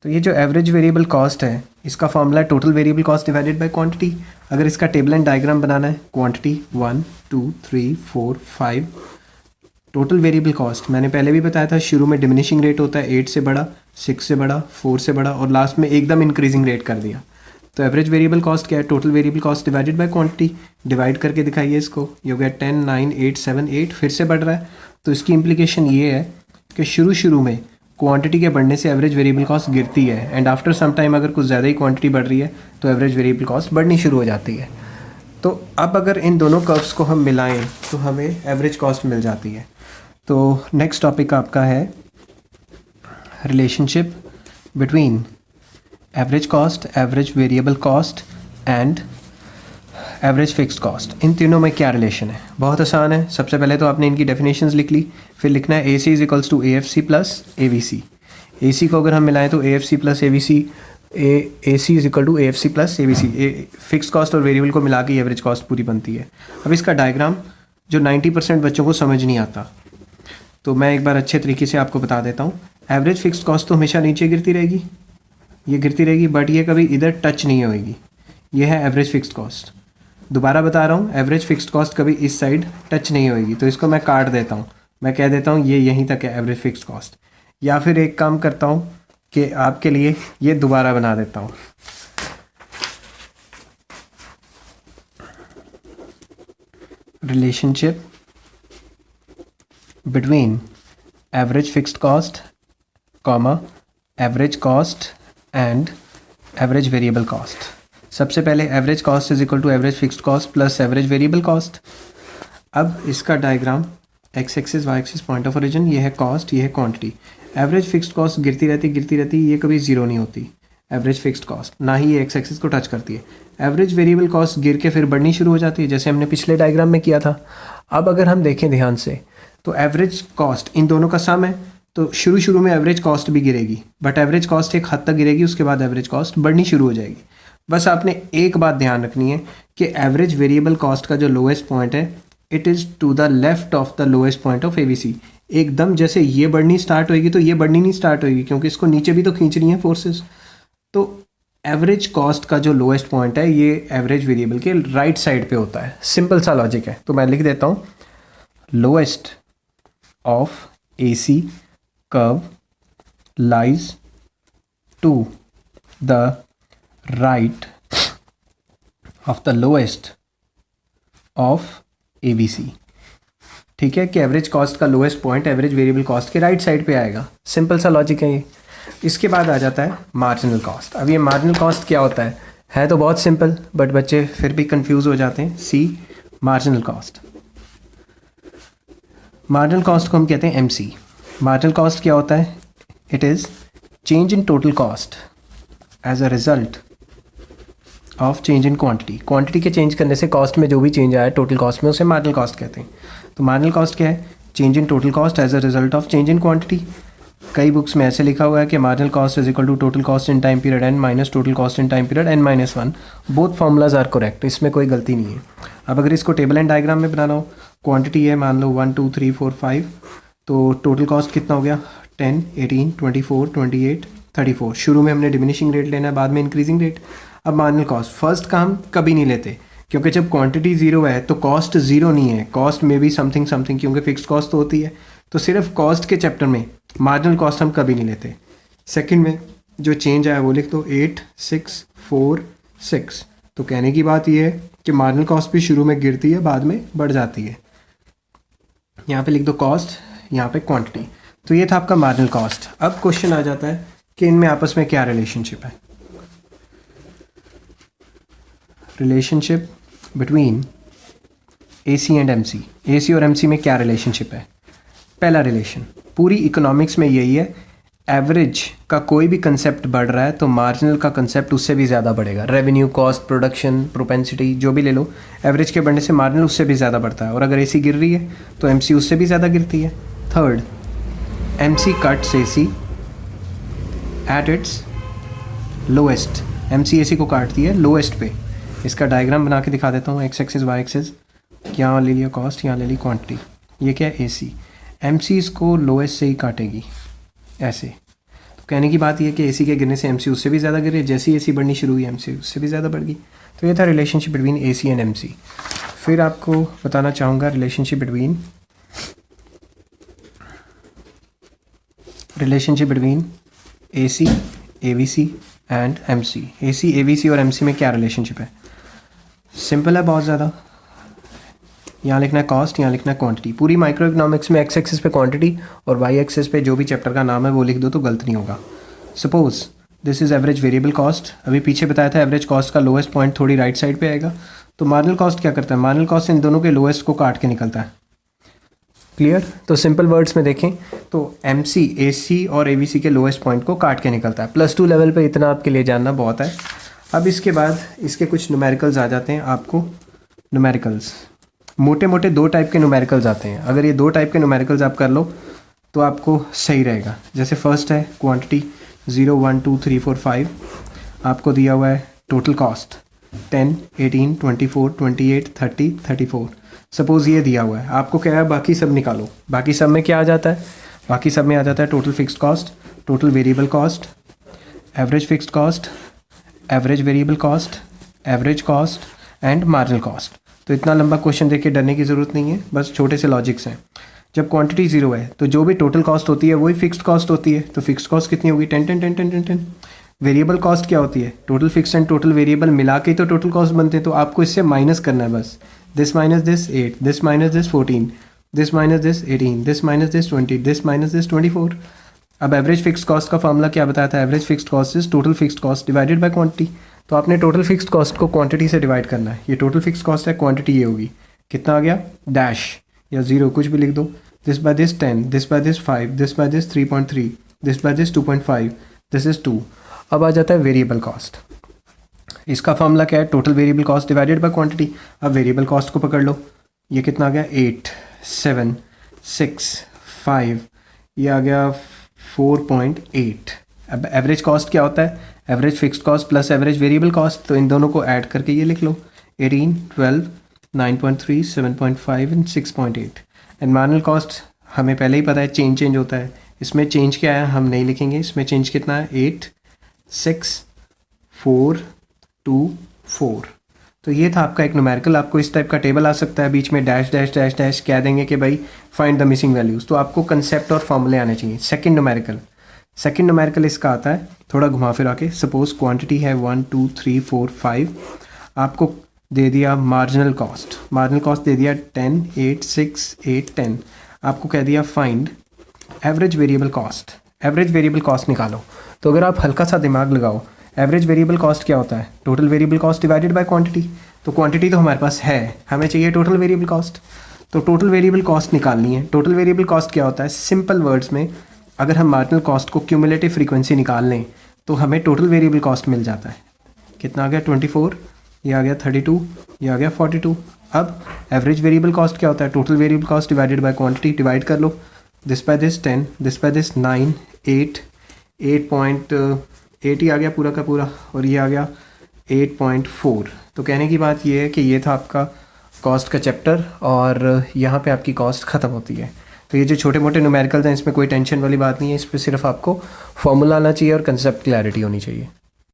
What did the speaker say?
तो ये जो एवरेज वेरिएबल कॉस्ट है इसका फॉर्मूला है total variable cost divided by quantity. अगर इसका टेबल एंड डायग्राम बनाना है, क्वांटिटी 1 2 3 4 5, टोटल वेरिएबल कॉस्ट मैंने पहले भी बताया था, शुरू में डिमिनिशिंग रेट होता है 8 से बड़ा, 6 से बड़ा, 4 से बड़ा और लास्ट में एकदम इंक्रीजिंग रेट कर दिया। तो एवरेज वेरिएबल कॉस्ट क्या है? Total variable cost divided by quantity. Divide करके दिखाइए इसको, यू गेट 10 9 8 7 8, फिर से बढ़ रहा है। तो इसकी इम्प्लीकेशन ये है कि शुरू में क्वांटिटी के बढ़ने से एवरेज वेरिएबल कॉस्ट गिरती है एंड आफ्टर सम टाइम अगर कुछ ज़्यादा ही क्वांटिटी बढ़ रही है तो एवरेज वेरिएबल कॉस्ट बढ़नी शुरू हो जाती है। तो अब अगर इन दोनों कर्व्स को हम मिलाएं तो हमें एवरेज कॉस्ट मिल जाती है। तो नेक्स्ट टॉपिक आपका है relationship between average cost, average variable cost and average fixed cost. इन तीनों में क्या रिलेशन है? बहुत आसान है। सबसे पहले तो आपने इनकी डेफिनेशंस लिख ली, फिर लिखना है A C is equals to A F C plus A V C. A C को अगर हम मिलाएं तो A F C plus A V C, A C is equal to A F C plus A V C. Fix cost और variable को मिला के average cost पूरी बनती है। अब इसका डायग्राम जो 90% बच्चों को समझ नहीं आता, तो मैं एक बार अच्छे तरीके से आपको बता देता हूँ। एवरेज फिक्स्ड कॉस्ट तो हमेशा नीचे गिरती रहेगी, ये गिरती रहेगी, बट ये कभी इधर टच नहीं होएगी। ये है एवरेज फिक्स्ड कॉस्ट। दोबारा बता रहा हूँ, एवरेज फिक्स्ड कॉस्ट कभी इस साइड टच नहीं होएगी। तो इसको मैं काट देता हूँ, मैं कह देता हूँ ये यहीं तक है एवरेज फिक्स्ड कॉस्ट। या फिर एक काम करता हूँ कि आपके लिए ये दोबारा बना देता हूँ। Relationship between average fixed cost comma average cost and average variable cost. सबसे पहले average cost is equal to average fixed cost plus average variable cost. अब इसका diagram X axis Y axis point of origin, ये है cost, ये है quantity. Average fixed cost गिरती रहती, ये कभी ज़ीरो नहीं होती एवरेज फिक्स्ड कॉस्ट, ना ही ये एक्स एक्सिस को टच करती है। एवरेज वेरिएबल कॉस्ट गिर के फिर बढ़नी शुरू हो जाती है, जैसे हमने पिछले डायग्राम में किया था। अब अगर हम देखें ध्यान से तो एवरेज कॉस्ट इन दोनों का सम है, तो शुरू में एवरेज कॉस्ट भी गिरेगी, बट एवरेज कॉस्ट एक हद तक गिरेगी, उसके बाद एवरेज कॉस्ट बढ़नी शुरू हो जाएगी। बस आपने एक बात ध्यान रखनी है कि एवरेज वेरिएबल कॉस्ट का जो लोएस्ट पॉइंट है, it is to the left of the lowest point of AVC. एकदम जैसे ये बढ़नी स्टार्ट होएगी तो ये बढ़नी नहीं स्टार्ट होएगी, क्योंकि इसको नीचे भी तो खींच रही है फोर्सेस। तो एवरेज कॉस्ट का जो लोएस्ट पॉइंट है ये एवरेज वेरिएबल के राइट साइड पे होता है। सिंपल सा लॉजिक है, तो मैं लिख देता हूँ lowest of A C curve lies to the right of the lowest of ABC। ठीक है कि एवरेज कॉस्ट का lowest point average variable cost के राइट साइड पे आएगा। सिंपल सा लॉजिक है ये। इसके बाद आ जाता है मार्जिनल कॉस्ट। अब ये मार्जिनल कॉस्ट क्या होता है तो बहुत सिंपल, बट बच्चे फिर भी कंफ्यूज हो जाते हैं। सी मार्जिनल कॉस्ट। मार्जिनल कॉस्ट को हम कहते हैं MC। मार्जिनल कॉस्ट क्या होता है? It is change in total cost as a result of change in quantity. Quantity के चेंज करने से कॉस्ट में जो भी चेंज आया टोटल कॉस्ट में, उसे मार्जिनल कॉस्ट कहते हैं। तो मार्जिनल कॉस्ट क्या है? Change in total cost as a result of change in quantity. कई बुक्स में ऐसे लिखा हुआ है कि marginal cost is equal to total cost in time period n minus total cost in time period n-1। Both formulas are correct, इसमें कोई गलती नहीं है। अब अगर इसको टेबल एंड डायग्राम में बनाना हो, क्वांटिटी है मान लो 1 2 3 4 5, तो टोटल कॉस्ट कितना हो गया? 10 18 24 28 34। शुरू में हमने डिमिनिशिंग रेट लेना है, बाद में इंक्रीजिंग रेट। अब मार्जिनल कॉस्ट फर्स्ट का हम कभी नहीं लेते, क्योंकि जब क्वांटिटी ज़ीरो है तो कॉस्ट ज़ीरो नहीं है, कॉस्ट में भी समथिंग समथिंग, क्योंकि फिक्स्ड कॉस्ट तो होती है। तो सिर्फ कॉस्ट के चैप्टर में मार्जिनल कॉस्ट हम कभी नहीं लेते। सेकंड में जो चेंज आया वो लिख दो 8 6 4 6। तो कहने की बात ये है कि मार्जिनल कॉस्ट भी शुरू में गिरती है, बाद में बढ़ जाती है। यहाँ पे लिख दो कॉस्ट, यहाँ पे क्वांटिटी। तो ये था आपका मार्जिनल कॉस्ट। अब क्वेश्चन आ जाता है कि इनमें आपस में क्या रिलेशनशिप है। Relationship between AC and MC। AC और MC में क्या रिलेशनशिप है? पहला रिलेशन पूरी इकोनॉमिक्स में यही है, एवरेज का कोई भी कंसेप्ट बढ़ रहा है तो मार्जिनल का कंसेप्ट उससे भी ज़्यादा बढ़ेगा। रेवेन्यू, कॉस्ट, प्रोडक्शन, प्रोपेंसिटी जो भी ले लो, एवरेज के बढ़ने से मार्जिनल उससे भी ज़्यादा बढ़ता है। और अगर AC गिर रही है तो MC उससे भी ज़्यादा गिरती है। Third, MC cuts AC at its lowest. MC AC को काटती है लोएस्ट पे। इसका डायग्राम बना के दिखा देता हूँ। एक्स एक्सिस वाई एक्सिस, यहाँ ले लिया कॉस्ट, यहाँ ले ली क्वांटिटी। ये क्या है? AC। MC इसको लोएस्ट से ही काटेगी ऐसे। तो कहने की बात यह है कि एसी के गिरने से एमसी उससे भी ज़्यादा गिरे, जैसे ही एसी बढ़नी शुरू हुई एमसी उससे भी ज़्यादा बढ़ गई। तो ये था relationship between AC and MC. फिर आपको बताना चाहूँगा relationship between AC, AVC and MC. AC, AVC और एमसी में क्या रिलेशनशिप है? सिंपल है बहुत ज़्यादा। यहाँ लिखना है कॉस्ट, यहाँ लिखना है क्वांटिटी। पूरी माइक्रो इकोनॉमिक्स में एक्स एक्सिस पे क्वांटिटी और वाई एक्सिस पे जो भी चैप्टर का नाम है वो लिख दो तो गलत नहीं होगा। Suppose this is average variable cost. अभी पीछे बताया था एवरेज कॉस्ट का लोएस्ट पॉइंट थोड़ी राइट साइड पे आएगा। तो मार्जिनल कॉस्ट क्या करता है? मार्जिनल कॉस्ट इन दोनों के लोएस्ट को काट के निकलता है। क्लियर? तो सिंपल वर्ड्स में देखें तो एमसी, एसी और एवीसी के लोएस्ट पॉइंट को काट के निकलता है। +2 लेवल पे इतना आपके लिए जानना बहुत है। अब इसके बाद इसके कुछ न्यूमेरिकल्स आ जाते हैं। आपको न्यूमेरिकल्स मोटे मोटे 2 टाइप के न्यूमेरिकल्स आते हैं। अगर ये 2 टाइप के न्यूमेरिकल्स आप कर लो तो आपको सही रहेगा। जैसे फर्स्ट है क्वांटिटी 0, 1, 2, 3, 4, 5। आपको दिया हुआ है टोटल कॉस्ट 10, 18, 24, 28, 30, 34। सपोज़ ये दिया हुआ है, आपको क्या है बाकी सब निकालो। बाकी सब में क्या आ जाता है? बाकी सब में आ जाता है total fixed cost, total variable cost, average fixed cost, average variable cost, average cost and marginal cost. तो इतना लंबा क्वेश्चन देख के डरने की ज़रूरत नहीं है, बस छोटे से लॉजिक्स हैं। जब क्वांटिटी 0 है तो जो भी टोटल कॉस्ट होती है वही फिक्स्ड कॉस्ट होती है। तो फिक्स्ड कॉस्ट कितनी होगी? 10, 10, 10, 10, 10, 10। वेरिएबल कॉस्ट क्या होती है? Total fix and total variable मिला के तो टोटल कॉस्ट बनते हैं। तो आपको इससे माइनस करना है बस। This minus this 8, this minus this 14, this minus this 18, this minus this 20, this minus this 24। अब एवरेज फिक्स्ड कॉस्ट का फॉर्मूला क्या बताया था? Average fixed cost is total fixed cost divided by quantity. तो आपने टोटल फिक्स्ड कॉस्ट को quantity से divide करना है। ये टोटल फिक्स्ड कॉस्ट है, क्वांटिटी ये होगी। कितना आ गया? डैश या 0 कुछ भी लिख दो। This by this 10, this by this 5, this by this 3.3, this by this 2.5, this is 2। अब आ जाता है वेरिएबल कॉस्ट। इसका फॉर्मूला क्या है? Total variable cost divided by quantity. अब वेरिएबल कॉस्ट को पकड़ लो। ये कितना आ गया? 8, 7, 6, 5, ये आ गया 4.8। अब एवरेज कॉस्ट क्या होता है? Average fixed cost plus average variable cost. तो इन दोनों को ऐड करके ये लिख लो 18, 12, 9.3, 7.5 एंड 6.8। एंड मार्जिनल कॉस्ट हमें पहले ही पता है चेंज होता है। इसमें चेंज क्या है हम नहीं लिखेंगे। इसमें चेंज कितना है? 8, 6, 4, 2, 4। तो ये था आपका एक न्यूमेरिकल। आपको इस टाइप का टेबल आ सकता है, बीच में डैश डैश डैश डैश कह देंगे कि भाई फाइंड द मिसिंग वैल्यूज़। तो आपको कंसेप्ट और फॉर्मूले आने चाहिए। सेकंड न्यूमेरिकल इसका आता है थोड़ा घुमा फिरा के। सपोज क्वांटिटी है 1, 2, 3, 4, 5। आपको दे दिया मार्जिनल कॉस्ट दे दिया 10, 8, 6, 8, 10। आपको कह दिया फाइंड एवरेज वेरिएबल कॉस्ट निकालो। तो अगर आप हल्का सा दिमाग लगाओ, एवरेज वेरिएबल कॉस्ट क्या होता है? Total variable cost divided by quantity. तो क्वांटिटी तो हमारे पास है, हमें चाहिए टोटल वेरिएबल कॉस्ट। तो टोटल वेरिएबल कॉस्ट निकालनी है। टोटल वेरिएबल कॉस्ट क्या होता है? सिंपल वर्ड्स में अगर हम मार्जिनल कॉस्ट को क्यूमुलेटिव फ्रीक्वेंसी निकाल लें तो हमें टोटल वेरिएबल कॉस्ट मिल जाता है। कितना आ गया? 24, ये आ गया 32, ये आ गया 42। अब एवरेज वेरिएबल कॉस्ट क्या होता है? Total variable cost divided by quantity. Divide कर लो, this by this 10, this by this 9, 8, 8.8 ही आ गया पूरा का पूरा, और ये आ गया 8.4। तो कहने की बात ये है कि ये था आपका कॉस्ट का चैप्टर और यहाँ पे आपकी कॉस्ट ख़त्म होती है। तो ये जो छोटे मोटे न्यूमेरिकल्स हैं इसमें कोई टेंशन वाली बात नहीं है। इस पर सिर्फ आपको फॉर्मूला आना चाहिए और कंसेप्ट क्लैरिटी होनी चाहिए।